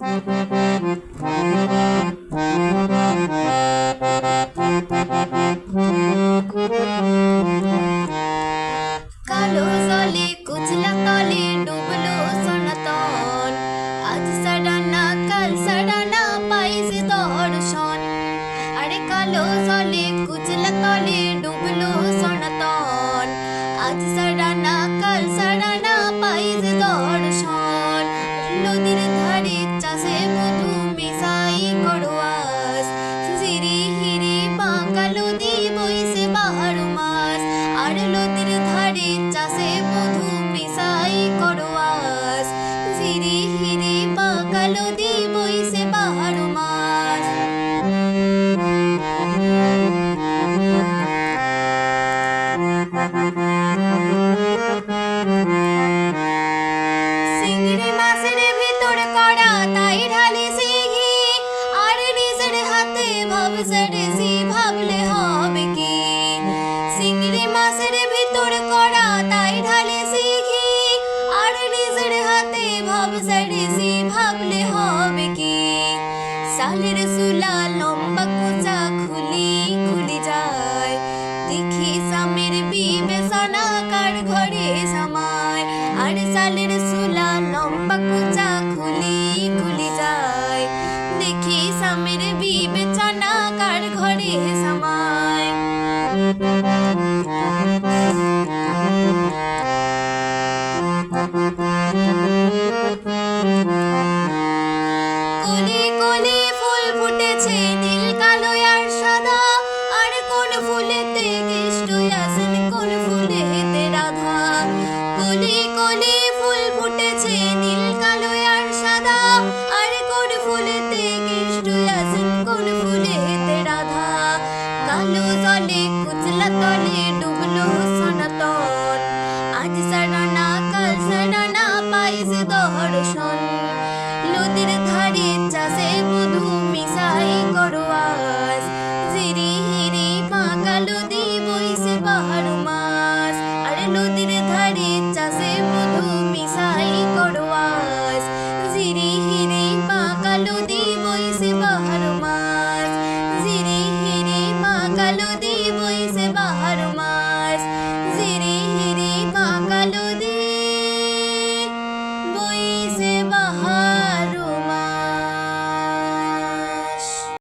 কালো জলে কুচলা তলে ডুবলো সনাতন, আজ সাড়ানা কাল সাড়ানা পাইছে দর্শন। আরে কালো জলে কুচলা তলে ডুবলো সনাতন, আজ সাড়ানা কাল সাড়ানা পাইছে দর্শন। নদীর ধারে চাষে মধু মিশাই করোয়াস, জিরি হিরি বাঁকা নদী বইছে 12 মাস। আর নদীর ধারে চাষে মধু মিশাই করোয়াস, জিরি হিরি বাঁকা নদী বইছে 12 মাস। চিংড়ি মাছের ভিতর কড়া তাই ঢালিছি ঘি, আর নিজের হাতে ভাব সেরেছি ভাবলে হবে কি। চিংড়ি মাছের ভিতর কড়া তাই ঢালিছি ঘি, আর নিজের হাতে ভাব সেরেছি ভাবলে হবে কি। সালের সুলা লম্বা কুচা খুলি খুলি যায়, দেখি স্বামীর বিবেচনা কার ঘরে সমায়। আর সালের সুলা লম্বা কুচা খুলি খুলি যায়, দেখি স্বামীর বিবেচনা কার ঘরে সমায়। কলি কলি ফুল ফুটেছে নীল কালো আর সাদা, আর কোন ফুলেতে কৃষ্ণ আছেন কোন ফুলেতে রাধা। কলি কলি ফুল ফুটেছে নীল কালো আর সাদা, আর কোন ফুলেতে কৃষ্ণ আছেন কোন ফুলেতে রাধা। কালো জলে কুচলা তলে ডুবলো সনাতন, আজ সাড়ানা কাল সাড়ানা পাইছে দর্শন। নদীর ধারে চাষে মধু মিশাই করোয়াস, জিরি হিরি বাঁকা নদী বইছে 12 মাস। আর নদীর ধারে চাষে মধু মিশাই করোয়াস, জিরি হিরি বাঁকা নদী বইছে 12 মাস। জিরি হিরি বাঁকা নদী বইছে 12